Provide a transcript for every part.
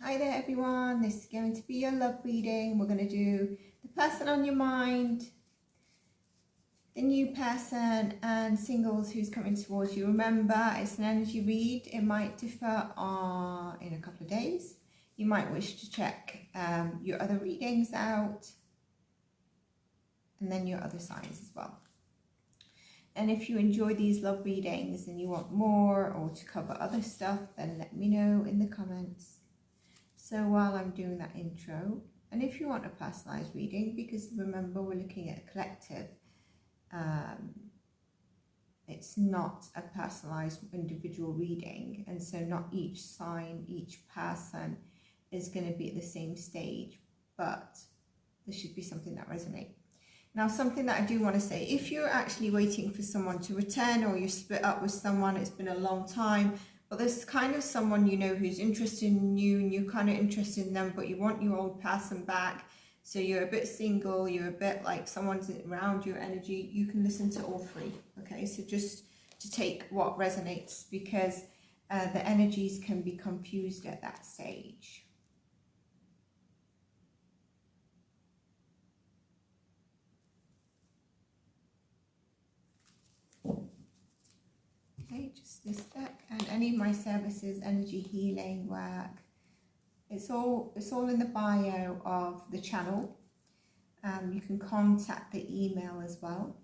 Hi there everyone, this is going to be your love reading. We're going to do the person on your mind, the new person, and singles who's coming towards you. Remember, it's an energy read. It might differ in a couple of days. You might wish to check your other readings out and then your other signs as well. And if you enjoy these love readings and you want more or to cover other stuff, then let me know in the comments. So while I'm doing that intro, and if you want a personalized reading, because remember we're looking at a collective, it's not a personalized individual reading, and so not each sign, each person is going to be at the same stage, but there should be something that resonates. Now, something that I do want to say, if you're actually waiting for someone to return or you're split up with someone, it's been a long time, but there's kind of someone you know who's interested in you and you're kind of interested in them, but you want your old person back. So you're a bit single, you're a bit like someone's around your energy. You can listen to all three, okay? So just to take what resonates, because the energies can be confused at that stage. Okay, just this deck, and any of my services, energy healing work, it's all in the bio of the channel. You can contact the email as well.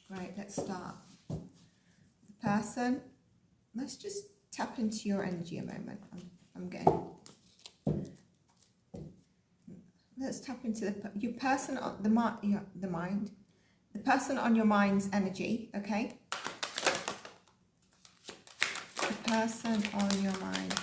Right, let's start. The person, let's just tap into your energy a moment. I'm getting. Let's tap into your person, the mind, the person on your mind's energy, okay? The person on your mind.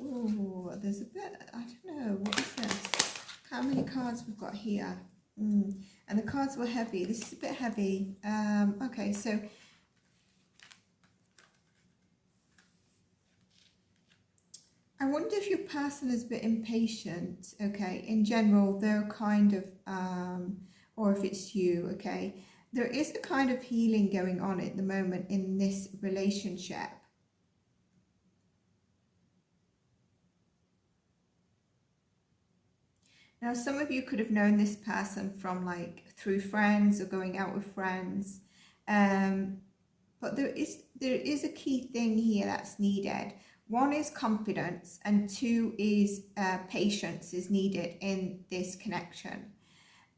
Oh, there's a bit, I don't know, what is this? How many cards we've got here? And the cards were heavy. This is a bit heavy. Okay, so I wonder if your person is a bit impatient, okay? In general, they're kind of, or if it's you, okay? There is a kind of healing going on at the moment in this relationship. Now, some of you could have known this person from like through friends or going out with friends. But there is a key thing here that's needed. One is confidence, and two is patience is needed in this connection.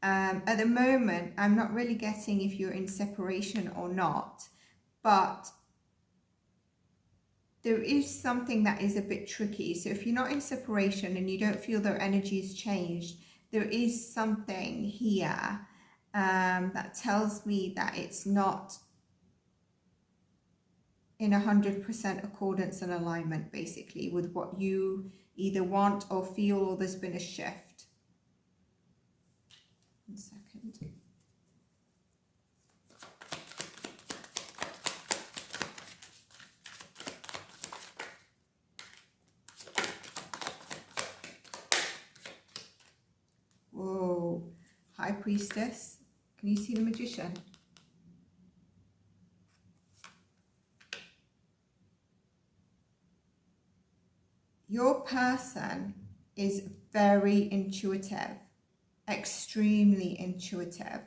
At the moment, I'm not really getting if you're in separation or not, but there is something that is a bit tricky. So if you're not in separation and you don't feel their energy has changed, there is something here that tells me that it's not in 100% accordance and alignment, basically, with what you either want or feel, or there's been a shift. 1 second. Whoa, High Priestess. Can you see the Magician? Your person is very intuitive, extremely intuitive.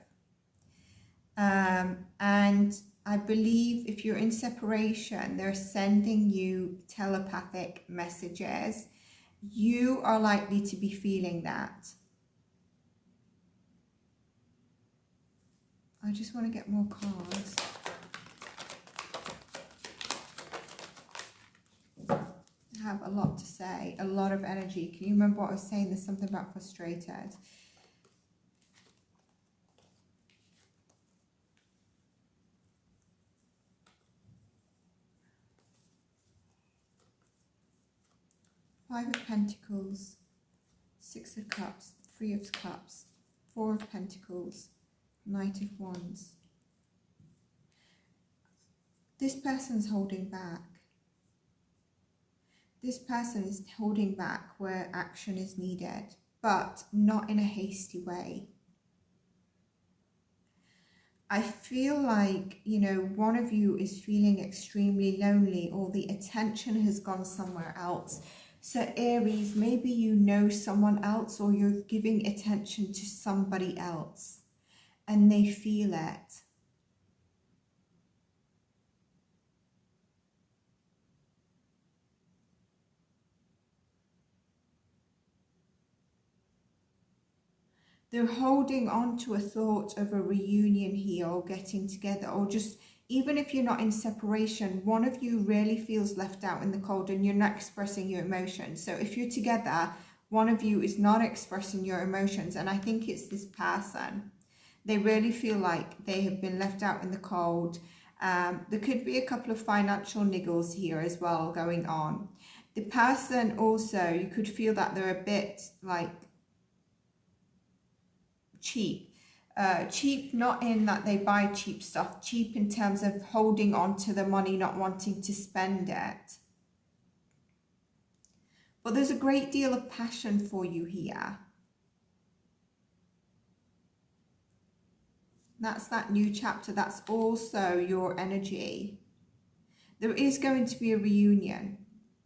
And I believe if you're in separation, they're sending you telepathic messages. You are likely to be feeling that. I just want to get more cards. Have a lot to say, a lot of energy. Can you remember what I was saying? There's something about frustrated. Five of Pentacles, Six of Cups, Three of Cups, Four of Pentacles, Knight of Wands. This person's holding back. This person is holding back where action is needed, but not in a hasty way. I feel like, you know, one of you is feeling extremely lonely, or the attention has gone somewhere else. So Aries, maybe you know someone else, or you're giving attention to somebody else and they feel it. They're holding on to a thought of a reunion here, or getting together, or just, even if you're not in separation, one of you really feels left out in the cold and you're not expressing your emotions. So if you're together, one of you is not expressing your emotions, and I think it's this person. They really feel like they have been left out in the cold. There could be a couple of financial niggles here as well going on. The person also, you could feel that they're a bit like cheap. Cheap not in that they buy cheap stuff, cheap in terms of holding on to the money, not wanting to spend it. But there's a great deal of passion for you here. That's that new chapter. That's also your energy. There is going to be a reunion,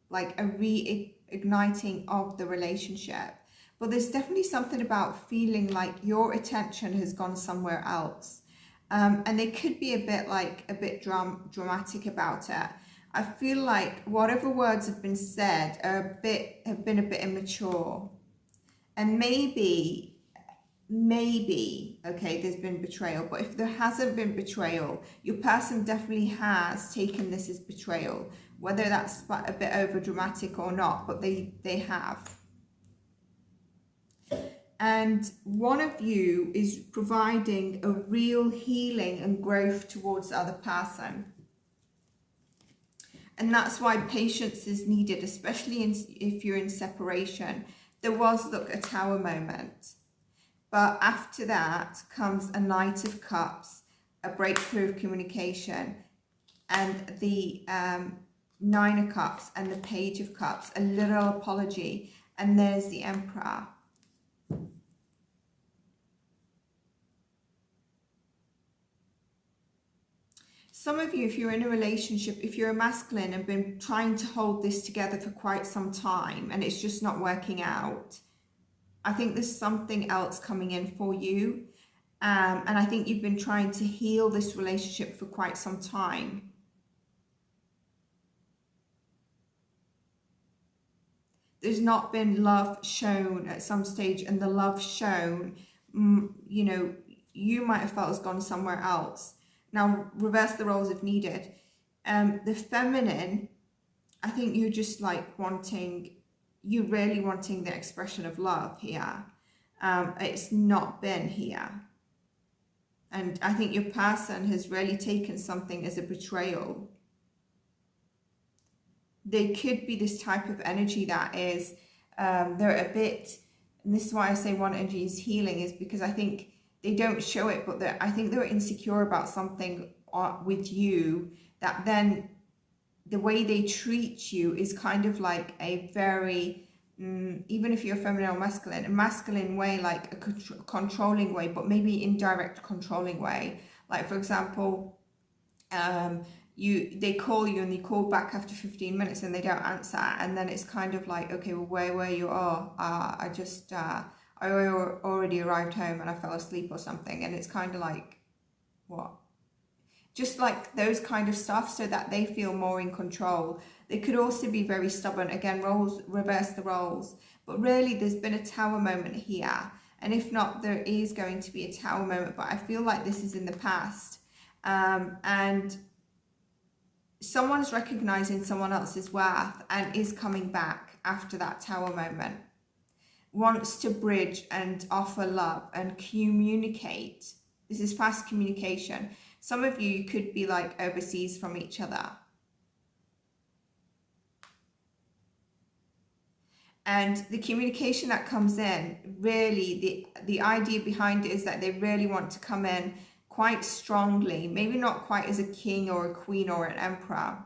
like a reigniting of the relationship. But there's definitely something about feeling like your attention has gone somewhere else. And they could be a bit dramatic about it. I feel like whatever words have been said have been a bit immature. And maybe, okay, there's been betrayal. But if there hasn't been betrayal, your person definitely has taken this as betrayal. Whether that's a bit over dramatic or not, but they have. And one of you is providing a real healing and growth towards the other person. And that's why patience is needed, especially if you're in separation. There was, look, a tower moment. But after that comes a Knight of Cups, a breakthrough of communication, and the Nine of Cups and the Page of Cups, a little apology. And there's the Emperor. Some of you, if you're in a relationship, if you're a masculine and been trying to hold this together for quite some time and it's just not working out, I think there's something else coming in for you. And I think you've been trying to heal this relationship for quite some time. There's not been love shown at some stage, and the love shown, you know, you might have felt has gone somewhere else. Now, reverse the roles if needed. The feminine, I think you're just like you're really wanting the expression of love here. It's not been here. And I think your person has really taken something as a betrayal. They could be this type of energy that is, they're a bit, and this is why I say one energy is healing, is because I think they don't show it, but I think they're insecure about something with you, that then the way they treat you is kind of like a very, even if you're feminine or masculine, a masculine way, like a controlling way, but maybe indirect controlling way. Like, for example, they call you and you call back after 15 minutes and they don't answer, and then it's kind of like, okay, well, where were you? Oh, I already arrived home and I fell asleep or something. And it's kind of like, what? Just like those kind of stuff, so that they feel more in control. They could also be very stubborn. Again, reverse the roles. But really, there's been a tower moment here. And if not, there is going to be a tower moment. But I feel like this is in the past. And someone's recognizing someone else's worth and is coming back after that tower moment. Wants to bridge and offer love and communicate. This is fast communication. Some of you could be like overseas from each other. And the communication that comes in, really, the idea behind it is that they really want to come in quite strongly, maybe not quite as a king or a queen or an emperor.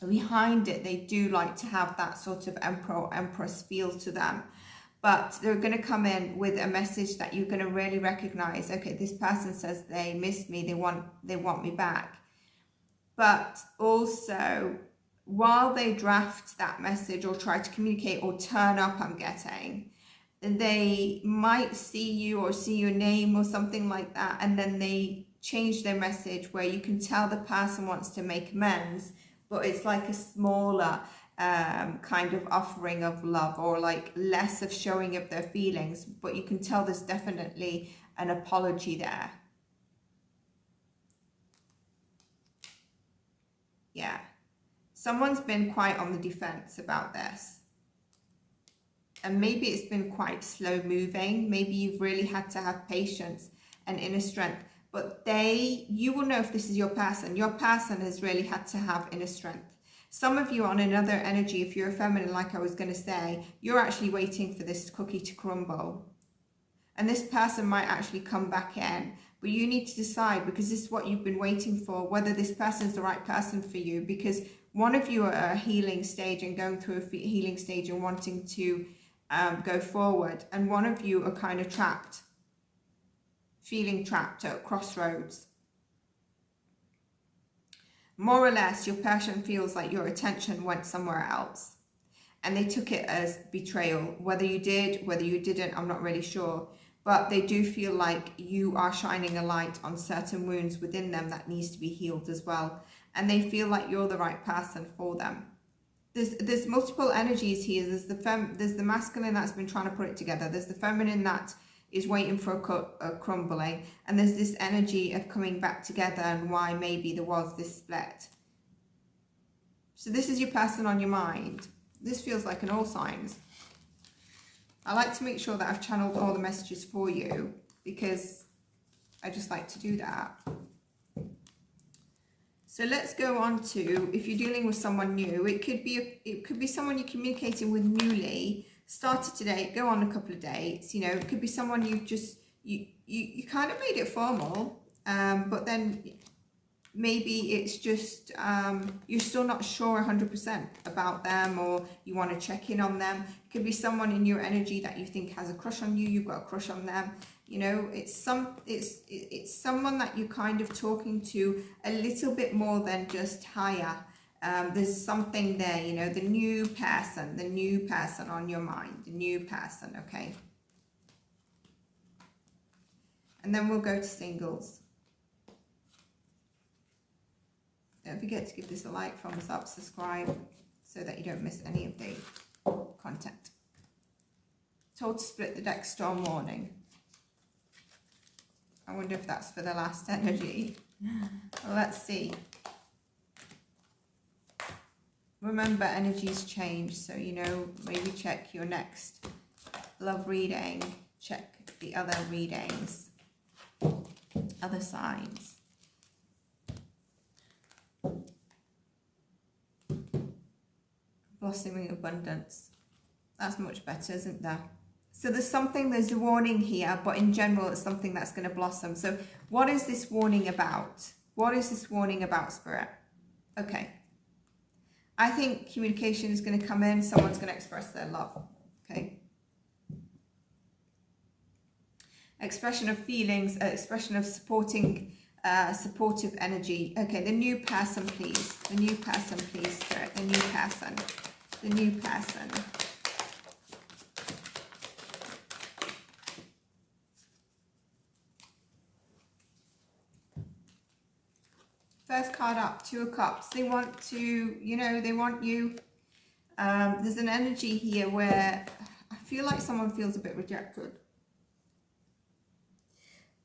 Behind it, they do like to have that sort of emperor or empress feel to them. but they're going to come in with a message that you're going to really recognize. Okay, this person says they missed me, they want me back. But also, while they draft that message or try to communicate or turn up, I'm getting, they might see you or see your name or something like that, and then they change their message where you can tell the person wants to make amends, but it's like a smaller kind of offering of love, or like less of showing of their feelings, but you can tell there's definitely an apology there. Yeah, someone's been quite on the defense about this, and maybe it's been quite slow moving. Maybe you've really had to have patience and inner strength, but you will know if this is your person. Your person has really had to have inner strength. Some of you on another energy, if you're a feminine, like I was going to say, you're actually waiting for this cookie to crumble, and this person might actually come back in. But you need to decide, because this is what you've been waiting for, whether this person is the right person for you. Because one of you are at a healing stage and going through a healing stage and wanting to go forward. And one of you are kind of trapped, feeling trapped at crossroads. More or less, your person feels like your attention went somewhere else. And they took it as betrayal. Whether you did, whether you didn't, I'm not really sure. But they do feel like you are shining a light on certain wounds within them that needs to be healed as well. And they feel like you're the right person for them. There's multiple energies here. There's the masculine that's been trying to put it together. There's the feminine that is waiting for a crumbling. And there's this energy of coming back together, and why maybe there was this split. So this is your person on your mind. This feels like an all signs. I like to make sure that I've channeled all the messages for you, because I just like to do that. So let's go on to, if you're dealing with someone new, it could be someone you're communicating with newly, started today, go on a couple of dates. You know, it could be someone you kind of made it formal, but then maybe it's just you're still not sure 100% about them, or you want to check in on them. It could be someone in your energy that you think has a crush on you. You've got a crush on them. You know, it's someone that you're kind of talking to a little bit more than just hiya. There's something there, you know, the new person on your mind, the new person, okay? And then we'll go to singles. Don't forget to give this a like, thumbs up, subscribe, so that you don't miss any of the content. Told to split the deck, storm warning. I wonder if that's for the last energy. Well, let's see. Remember, energies change, so, you know, maybe check your next love reading, check the other readings, other signs. Blossoming abundance. That's much better, isn't there? So there's a warning here, but in general, it's something that's going to blossom. So what is this warning about? What is this warning about, Spirit? Okay. I think communication is going to come in. Someone's going to express their love. Okay. Expression of feelings, expression of supportive energy. Okay, the new person, please. The new person, please, Spirit. The new person. The new person. First card up, Two of Cups. They want to, you know, they want you. There's an energy here where I feel like someone feels a bit rejected.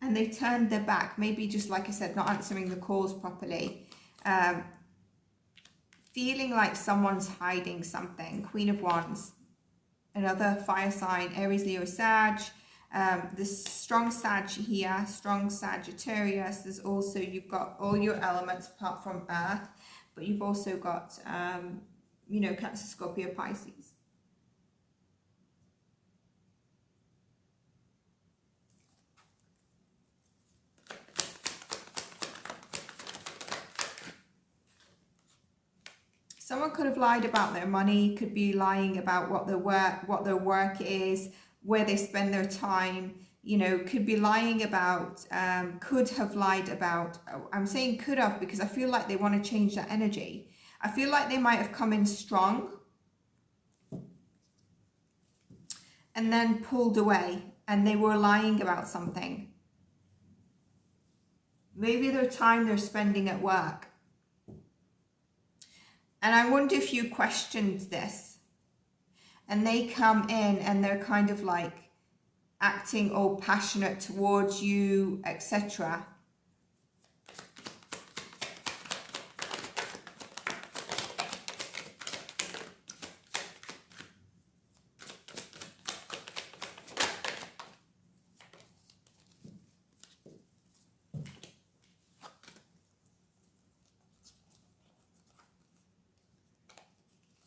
And they've turned their back. Maybe just, like I said, not answering the calls properly. Feeling like someone's hiding something. Queen of Wands. Another fire sign, Aries, Leo, Sag. This strong Sag here, strong Sagittarius. There's also, you've got all your elements apart from Earth, but you've also got, you know, Cancer, Scorpio, Pisces. someone could have lied about their money, could be lying about what their work is, where they spend their time, you know, could be lying about, could have lied about. I'm saying could have because I feel like they want to change that energy. I feel like they might have come in strong and then pulled away, and they were lying about something. Maybe their time they're spending at work. And I wonder if you questioned this, and they come in and they're kind of like acting all passionate towards you, etc.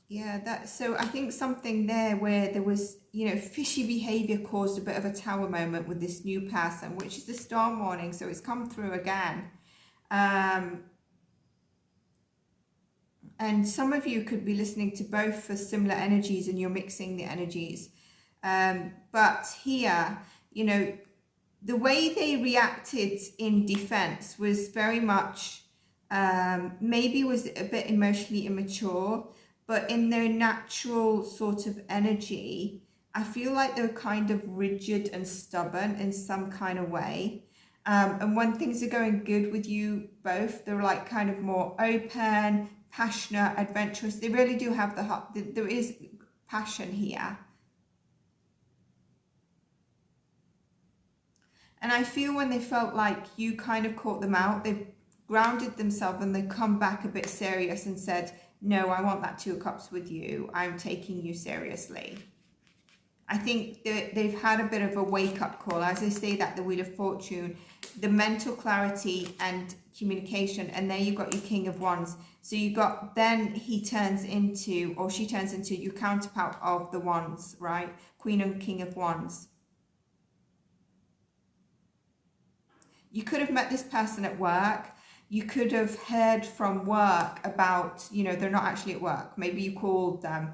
Yeah, so I think something there where there was, you know, fishy behavior caused a bit of a tower moment with this new person, which is the storm warning. So it's come through again. And some of you could be listening to both for similar energies, and you're mixing the energies. But here, you know, the way they reacted in defense was very much, maybe was a bit emotionally immature. But in their natural sort of energy, I feel like they're kind of rigid and stubborn in some kind of way. And when things are going good with you both, they're like kind of more open, passionate, adventurous. They really do have the heart. There is passion here. And I feel when they felt like you kind of caught them out, they've grounded themselves and they come back a bit serious and said, no, I want that 2 of Cups with you. I'm taking you seriously. I think they've had a bit of a wake-up call. As I say that, the Wheel of Fortune, the mental clarity and communication. And there you've got your King of Wands. So you got, then he turns into, or she turns into your counterpart of the Wands, right? Queen and King of Wands. You could have met this person at work. You could have heard from work about, you know, they're not actually at work. Maybe you called them,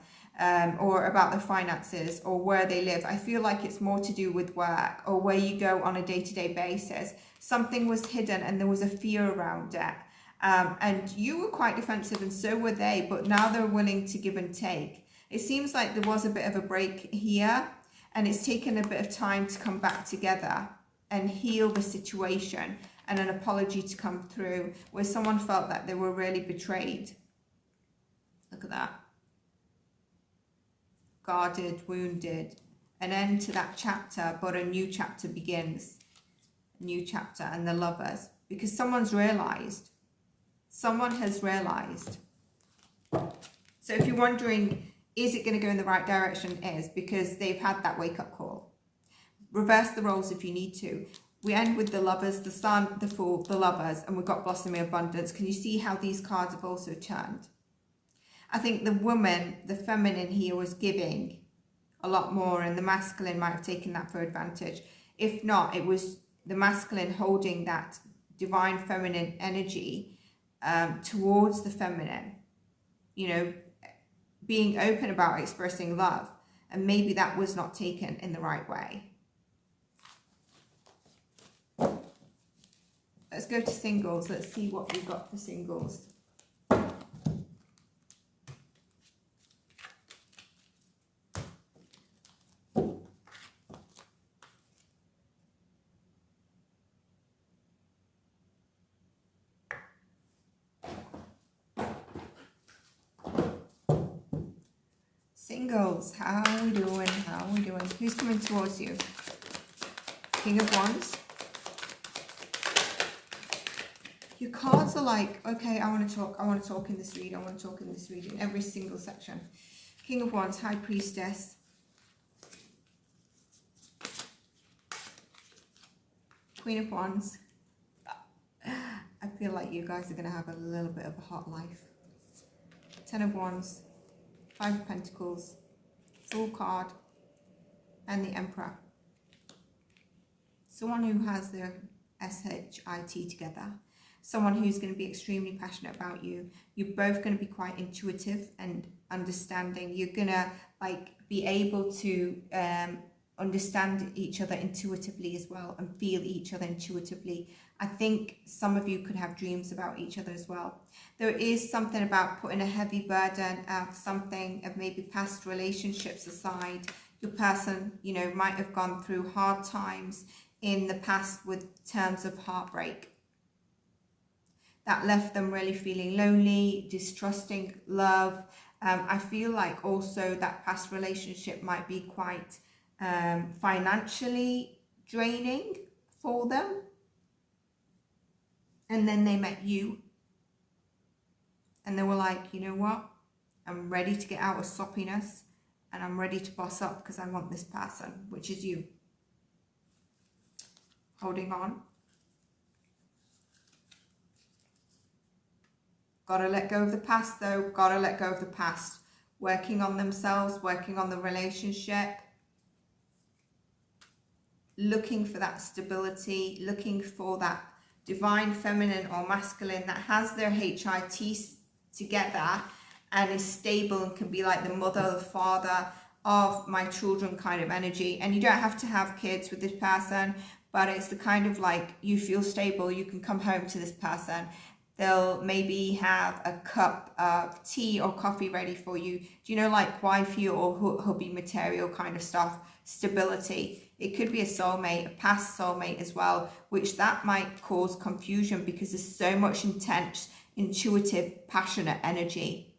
or about their finances or where they live. I feel like it's more to do with work or where you go on a day-to-day basis. Something was hidden and there was a fear around it. And you were quite defensive and so were they, but now they're willing to give and take. It seems like there was a bit of a break here, and it's taken a bit of time to come back together and heal the situation, and an apology to come through where someone felt that they were really betrayed. Look at that. Guarded, wounded. An end to that chapter, but a new chapter begins. A new chapter, and the Lovers. Because someone's realized. Someone has realized. So if you're wondering, is it going to go in the right direction? It is, because they've had that wake-up call. Reverse the roles if you need to. We end with the Lovers, the Sun, the Fool, the Lovers, and we've got Blossoming Abundance. Can you see how these cards have also turned? I think the woman, the feminine here, was giving a lot more, and the masculine might have taken that for advantage. If not, it was the masculine holding that divine feminine energy towards the feminine, you know, being open about expressing love. And maybe that was not taken in the right way. Let's go to singles. Let's see what we've got for singles. Singles, how are we doing? How are we doing? Who's coming towards you? King of Wands. Your cards are like, okay, I want to talk in this read, I want to talk in this read, in every single section. King of Wands, High Priestess. Queen of Wands. I feel like you guys are going to have a little bit of a hot life. 10 of Wands, 5 of Pentacles, Fool card, and the Emperor. Someone who has their SHIT together. someone who's going to be extremely passionate about you. You're both going to be quite intuitive and understanding. You're going to like be able to understand each other intuitively as well, and feel each other intuitively. I think some of you could have dreams about each other as well. There is something about putting a heavy burden of something, of maybe past relationships aside. Your person, you know, might have gone through hard times in the past with terms of heartbreak. That left them really feeling lonely, distrusting love. I feel like also that past relationship might be quite financially draining for them. And then they met you. And they were like, you know what? I'm ready to get out of soppiness. And I'm ready to boss up because I want this person, which is you. Holding on. Gotta let go of the past though. Gotta let go of the past. Working on themselves, working on the relationship. Looking for that stability. Looking for that divine feminine or masculine that has their HIT together and is stable and can be like the mother, the father of my children kind of energy. And you don't have to have kids with this person, but it's the kind of like you feel stable, you can come home to this person. They'll maybe have a cup of tea or coffee ready for you. Do you know, like wifey or hubby material kind of stuff? Stability. It could be a soulmate, a past soulmate as well, which that might cause confusion because there's so much intense, intuitive, passionate energy.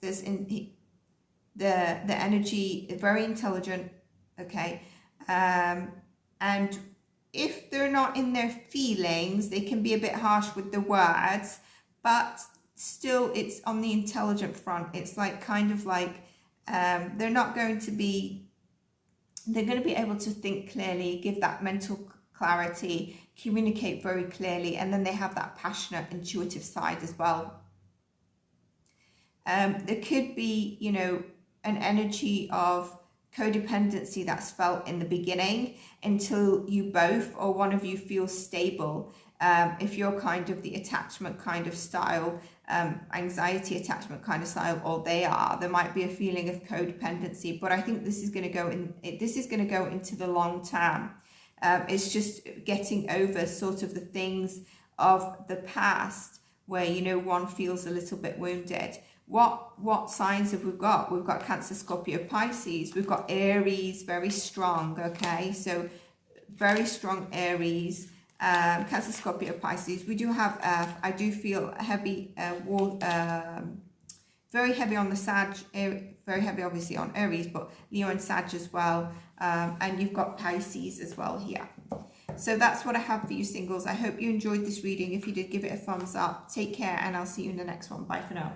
There's the energy is very intelligent, okay, and if they're not in their feelings, they can be a bit harsh with the words, but still it's on the intelligent front. It's like kind of like they're not going to be, they're going to be able to think clearly, give that mental clarity, communicate very clearly, and then they have that passionate, intuitive side as well. There could be, you know, an energy of codependency that's felt in the beginning until you both or one of you feels stable. If you're kind of the attachment kind of style, anxiety attachment kind of style, or they are, there might be a feeling of codependency. But I think this is going to go in. This is going to go into the long term. It's just getting over sort of the things of the past where, you know, one feels a little bit wounded. What signs have we got? We've got Cancer, Scorpio, Pisces. We've got Aries, very strong, okay? So very strong Aries, Cancer, Scorpio, Pisces. We do have, I do feel heavy, very heavy on the Sag, very heavy obviously on Aries, but Leo and Sag as well. And you've got Pisces as well here. So that's what I have for you singles. I hope you enjoyed this reading. If you did, give it a thumbs up. Take care, and I'll see you in the next one. Bye for now.